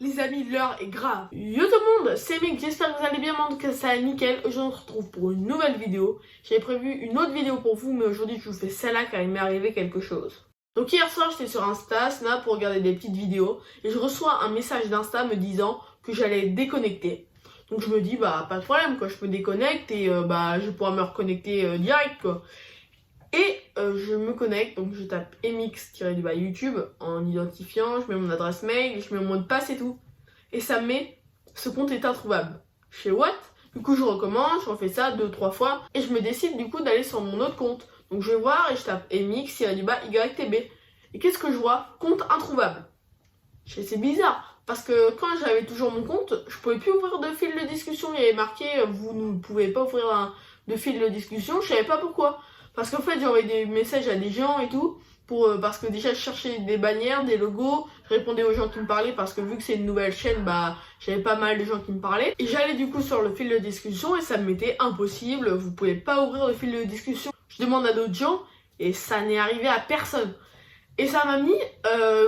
Les amis, l'heure est grave. Yo tout le monde, c'est Mick, j'espère que vous allez bien, que ça va nickel. Aujourd'hui on se retrouve pour une nouvelle vidéo. J'avais prévu une autre vidéo pour vous, mais aujourd'hui je vous fais celle-là car il m'est arrivé quelque chose. Donc hier soir j'étais sur Insta, Snap pour regarder des petites vidéos et je reçois un message d'Insta me disant que j'allais déconnecter. Donc je me dis bah pas de problème quoi, je me déconnecte et je vais pouvoir me reconnecter direct quoi. Et je me connecte, donc je tape mx-YouTube en identifiant, je mets mon adresse mail, je mets mon mot de passe et tout. Et ça me met ce compte est introuvable. Je fais what? Du coup je recommence, je refais ça 2-3 fois et je me décide du coup d'aller sur mon autre compte. Donc je vais voir et je tape mx-YTB. Et qu'est-ce que je vois? Compte introuvable. Je fais c'est bizarre. Parce que quand j'avais toujours mon compte, je pouvais plus ouvrir de fil de discussion. Il y avait marqué vous ne pouvez pas ouvrir de fil de discussion. Je savais pas pourquoi. Parce qu'en fait, j'ai envoyé des messages à des gens et tout, parce que déjà, je cherchais des bannières, des logos, je répondais aux gens qui me parlaient, parce que vu que c'est une nouvelle chaîne, j'avais pas mal de gens qui me parlaient. Et j'allais du coup sur le fil de discussion et ça me mettait impossible, vous pouvez pas ouvrir le fil de discussion. Je demande à d'autres gens et ça n'est arrivé à personne. Et ça m'a mis,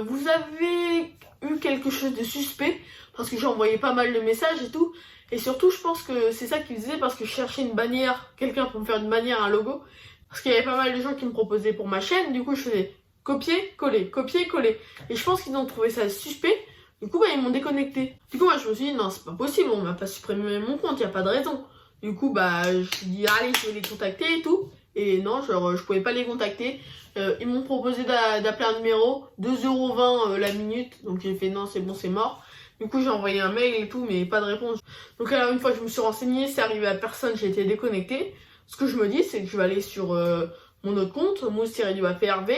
vous avez eu quelque chose de suspect, parce que j'ai envoyé pas mal de messages et tout. Et surtout, je pense que c'est ça qu'ils faisaient, parce que je cherchais une bannière, quelqu'un pour me faire une bannière, un logo. Parce qu'il y avait pas mal de gens qui me proposaient pour ma chaîne, du coup je faisais copier-coller, copier-coller. Et je pense qu'ils ont trouvé ça suspect, du coup ils m'ont déconnecté. Du coup moi je me suis dit non c'est pas possible, on m'a pas supprimé mon compte, y a pas de raison. Du coup je me suis dit allez je vais les contacter et tout. Et non genre je pouvais pas les contacter. Ils m'ont proposé d'appeler un numéro, 2,20€ la minute, donc j'ai fait non c'est bon c'est mort. Du coup j'ai envoyé un mail et tout mais pas de réponse. Donc alors une fois que je me suis renseignée, c'est arrivé à personne, j'ai été déconnectée. Ce que je me dis, c'est que je vais aller sur mon autre compte, mousse-PRV,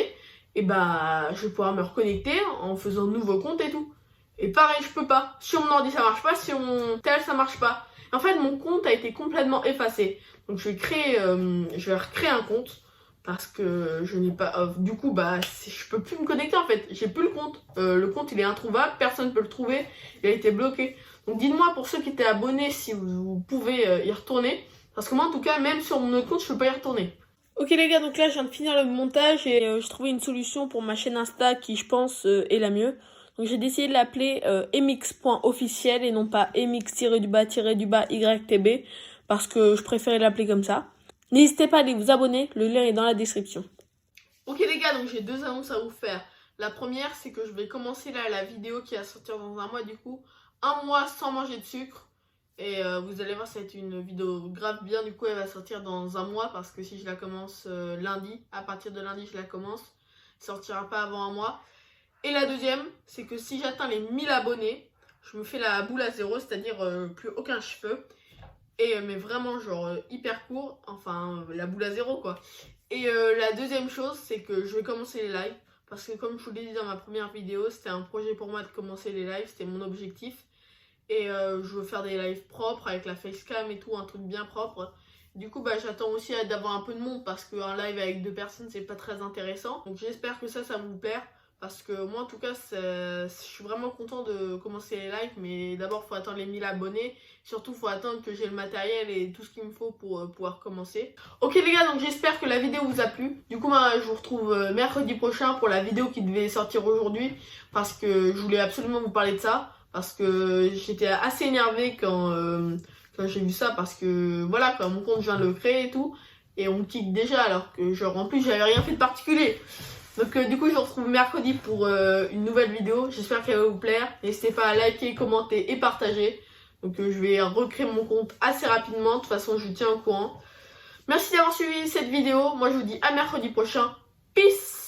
et je vais pouvoir me reconnecter en faisant un nouveau compte et tout. Et pareil, je peux pas. Sur mon ordi, ça marche pas, sur mon tel, ça marche pas. En fait, mon compte a été complètement effacé. Donc je vais recréer un compte, parce que je n'ai pas... du coup, je peux plus me connecter en fait. J'ai plus le compte. Le compte, il est introuvable, personne ne peut le trouver. Il a été bloqué. Donc dites-moi pour ceux qui étaient abonnés si vous pouvez y retourner. Parce que moi en tout cas même sur mon autre compte je peux pas y retourner. Ok les gars, donc là je viens de finir le montage et j'ai trouvé une solution pour ma chaîne Insta qui je pense est la mieux. Donc j'ai décidé de l'appeler mx.officiel et non pas mx-YTB parce que je préférais l'appeler comme ça. N'hésitez pas à aller vous abonner, le lien est dans la description. Ok les gars, donc j'ai deux annonces à vous faire. La première c'est que je vais commencer là la vidéo qui va sortir dans un mois du coup. Un mois sans manger de sucre. Et vous allez voir, ça va être une vidéo grave bien. Du coup, elle va sortir dans un mois parce que si je la commence lundi, à partir de lundi, je la commence. Elle sortira pas avant un mois. Et la deuxième, c'est que si j'atteins les 1000 abonnés, je me fais la boule à zéro, c'est-à-dire plus aucun cheveu. Et mais vraiment, genre hyper court. Enfin, la boule à zéro quoi. Et la deuxième chose, c'est que je vais commencer les lives. Parce que comme je vous l'ai dit dans ma première vidéo, c'était un projet pour moi de commencer les lives. C'était mon objectif. Et je veux faire des lives propres avec la facecam et tout, un truc bien propre. Du coup j'attends aussi d'avoir un peu de monde parce qu'un live avec 2 personnes c'est pas très intéressant. Donc j'espère que ça vous plaire. Parce que moi en tout cas je suis vraiment content de commencer les lives. Mais d'abord il faut attendre les 1000 abonnés. Surtout il faut attendre que j'ai le matériel et tout ce qu'il me faut pour pouvoir commencer. Ok les gars, donc j'espère que la vidéo vous a plu. Du coup je vous retrouve mercredi prochain pour la vidéo qui devait sortir aujourd'hui. Parce que je voulais absolument vous parler de ça. Parce que j'étais assez énervée quand j'ai vu ça. Parce que voilà, quand mon compte je viens de le créer et tout. Et on me kick déjà alors que genre en plus j'avais rien fait de particulier. Donc du coup je vous retrouve mercredi pour une nouvelle vidéo. J'espère qu'elle va vous plaire. N'hésitez pas à liker, commenter et partager. Donc je vais recréer mon compte assez rapidement. De toute façon je vous tiens au courant. Merci d'avoir suivi cette vidéo. Moi je vous dis à mercredi prochain. Peace!